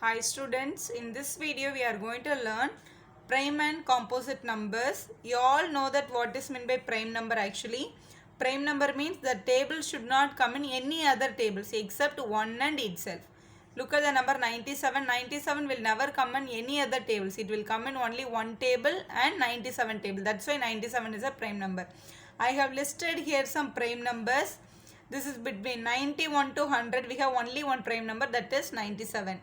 Hi students, in this video we are going to learn prime and composite numbers. You all know that what is meant by prime number actually. Prime number means the table should not come in any other tables except one and itself. Look at the number 97. 97 will never come in any other tables. It will come in only one table and 97 table. That's why 97 is a prime number. I have listed here some prime numbers. This is between 91 to 100. We have only one prime number, that is 97.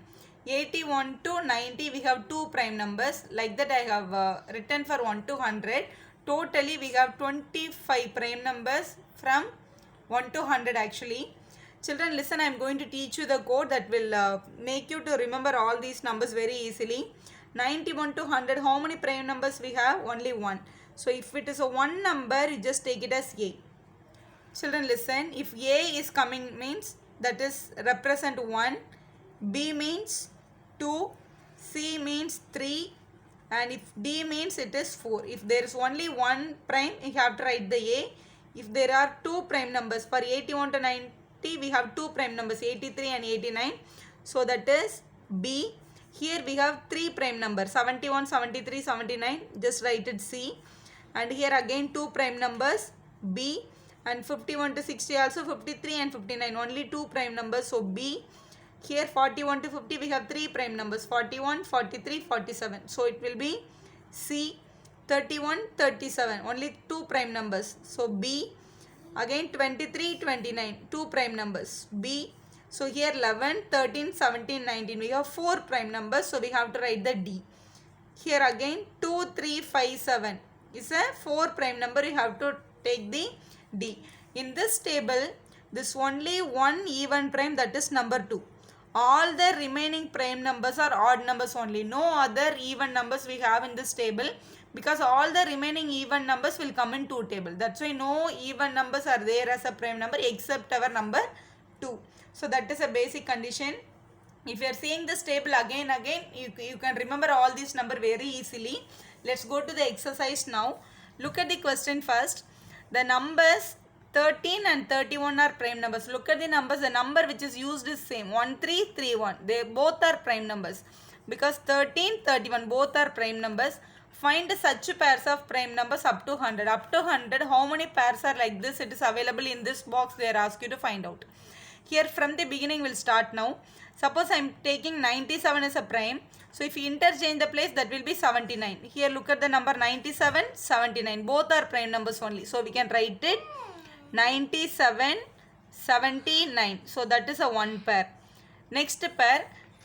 81 to 90 we have two prime numbers. Like that I have written for 1 to 100. Totally we have 25 prime numbers from 1 to 100 actually. Children, listen, I am going to teach you the code that will make you to remember all these numbers very easily. 91 to 100, how many prime numbers we have? Only one. So if it is a one number, you just take it as A. Children, listen, if A is coming means that is represent 1, B means 2, C means 3, and if D means it is 4. If there is only one prime, you have to write the A. If there are two prime numbers, for 81 to 90 we have two prime numbers, 83 and 89. So that is B. Here we have three prime numbers, 71, 73, 79. Just write it C. And here again two prime numbers, B. And 51 to 60 also 53 and 59. Only two prime numbers, so B. Here 41 to 50 we have three prime numbers, 41, 43, 47. So it will be C. 31, 37. Only two prime numbers. So B. Again 23, 29. Two prime numbers. B. So here 11, 13, 17, 19. We have four prime numbers. So we have to write the D. Here again 2, 3, 5, 7. Is a four prime number. You have to take the D. In this table, this only one even prime, that is number 2. All the remaining prime numbers are odd numbers only. No other even numbers we have in this table, because all the remaining even numbers will come in two table. That's why no even numbers are there as a prime number except our number 2. So that is a basic condition. If you are seeing this table again, you can remember all these number very easily. Let's go to the exercise now. Look at the question first. The numbers 13 and 31 are prime numbers. Look at the numbers. The number which is used is same. 1331. They both are prime numbers. Because 13, 31 both are prime numbers. Find such pairs of prime numbers up to 100. Up to 100, how many pairs are like this? It is available in this box. They are asked you to find out. Here from the beginning we'll start now. Suppose I am taking 97 as a prime. So if you interchange the place, that will be 79. Here look at the number 97, 79. Both are prime numbers only. So we can write it 97, 79. So that is a one pair. Next pair,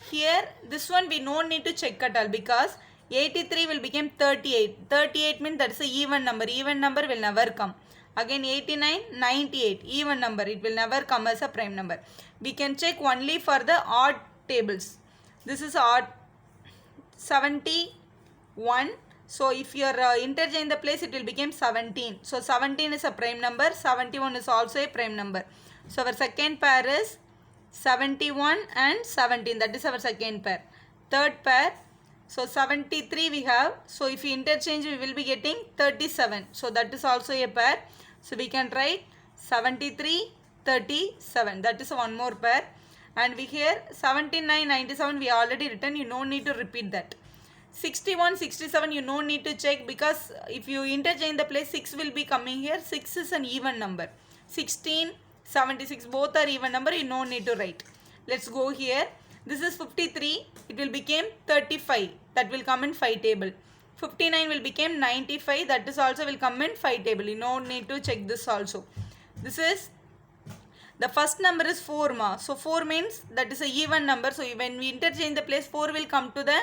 here this one we no need to check at all, because 83 will become 38. 38 means that is a even number. Even number will never come. Again 89, 98. Even number. It will never come as a prime number. We can check only for the odd tables. This is odd. 71. So if you are interchange the place, it will become 17. So 17 is a prime number. 71 is also a prime number. So our second pair is 71 and 17. That is our second pair. Third pair. So 73 we have. So if you interchange, we will be getting 37. So that is also a pair. So we can write 73, 37. That is one more pair. And we here 79, 97 we already written. You no need to repeat that. 61, 67 you no need to check, because if you interchange the place, 6 will be coming here. 6 is an even number. 16, 76 both are even number. You no need to write. Let's go here. This is 53. It will become 35. That will come in 5 table. 59 will become 95. That is also will come in 5 table. You no need to check this also. This is the first number is 4 ma. So 4 means that is a even number. So when we interchange the place, 4 will come to the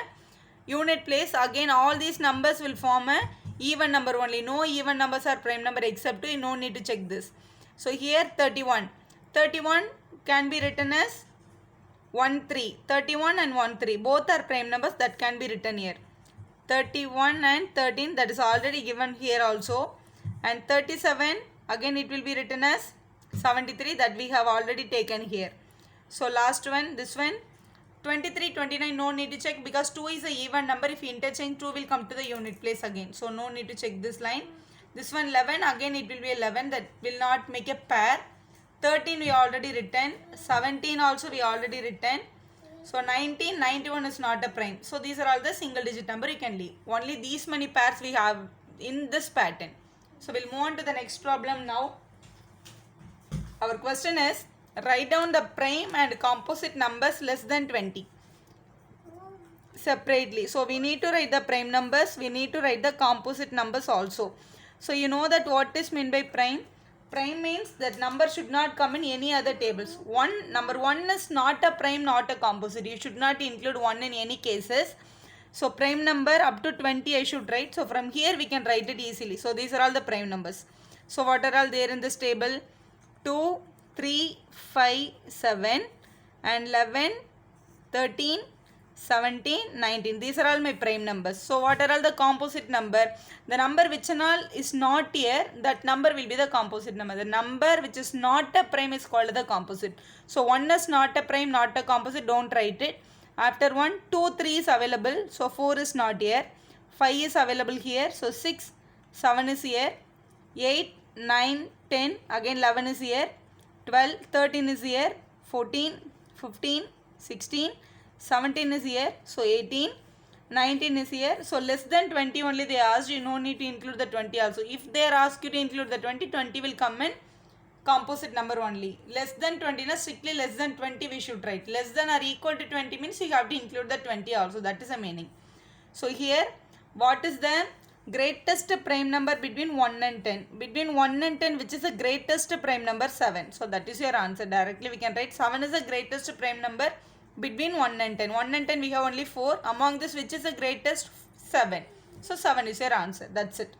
unit place. Again all these numbers will form a even number only. No even numbers are prime number except 2. You no need to check this. So here 31. 31 can be written as 1, 3. 31 and 1, 3. Both are prime numbers, that can be written here. 31 and 13, that is already given here also. And 37, again it will be written as 73, that we have already taken here. So last one, this one. 23, 29, no need to check, because 2 is a even number. If you interchange, 2 will come to the unit place again. So no need to check this line. This one 11, again it will be 11, that will not make a pair. 13 we already written. 17 also we already written. So 19, 91 is not a prime. So these are all the single digit number you can leave. Only these many pairs we have in this pattern. So we'll move on to the next problem now. Our question is, write down the prime and composite numbers less than 20 separately. So we need to write the prime numbers, we need to write the composite numbers also. So you know that what is meant by prime? Prime means that number should not come in any other tables. Number 1 is not a prime, not a composite. You should not include 1 in any cases. So prime number up to 20 I should write. So from here we can write it easily. So these are all the prime numbers. So what are all there in this table? 2, 3, 5, 7 and 11, 13, 17, 19. These are all my prime numbers. So what are all the composite number? The number which and all is not here, that number will be the composite number. The number which is not a prime is called the composite. So 1 is not a prime, not a composite, don't write it. After 1, 2, 3 is available. So 4 is not here. 5 is available here. So 6, 7 is here. 8, 9, 10, again 11 is here. 12, 13 is here. 14, 15, 16, 17 is here. So 18, 19 is here. So less than 20 only they asked. You no need to include the 20 also. If they are asked you to include the 20, 20 will come in composite number only. Less than 20, strictly less than 20 we should write. Less than or equal to 20 means you have to include the 20 also. That is the meaning. So here, what is the greatest prime number between 1 and 10? Between 1 and 10, which is the greatest prime number? 7. So that is your answer. Directly we can write 7 is the greatest prime number between 1 and 10. 1 and 10 we have only 4. Among this, which is the greatest? 7. So 7 is your answer. That's it.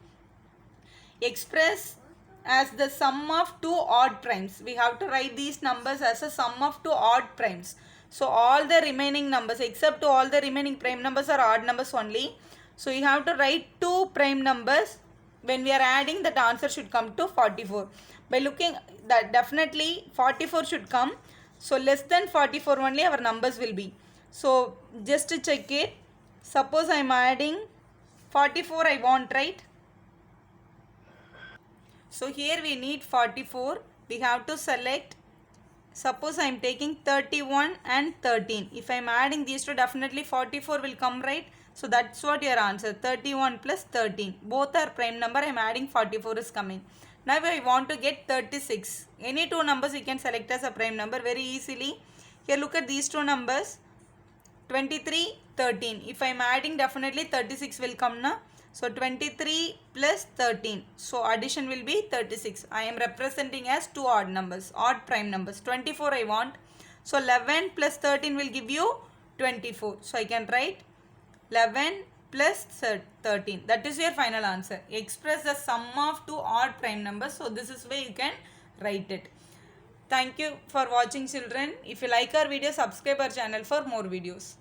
Express as the sum of two odd primes. We have to write these numbers as a sum of two odd primes. So all the remaining numbers, except all the remaining prime numbers are odd numbers only. So you have to write two prime numbers. When we are adding, that answer should come to 44. By looking that, definitely 44 should come. So less than 44 only our numbers will be. So just to check it, suppose I am adding 44 I want, right? So here we need 44. We have to select. Suppose I am taking 31 and 13. If I am adding these two, definitely 44 will come, right? So that's what your answer. 31 plus 13. Both are prime number. I am adding 44 is coming. Now I want to get 36. Any two numbers you can select as a prime number very easily. Here look at these two numbers. 23, 13. If I am adding, definitely 36 will come now. So 23 plus 13. So addition will be 36. I am representing as two odd numbers, odd prime numbers. 24 I want. So 11 plus 13 will give you 24. So I can write 11 plus 13. That is your final answer. Express the sum of two odd prime numbers. So this is where you can write it. Thank you for watching, children. If you like our video, subscribe our channel for more videos.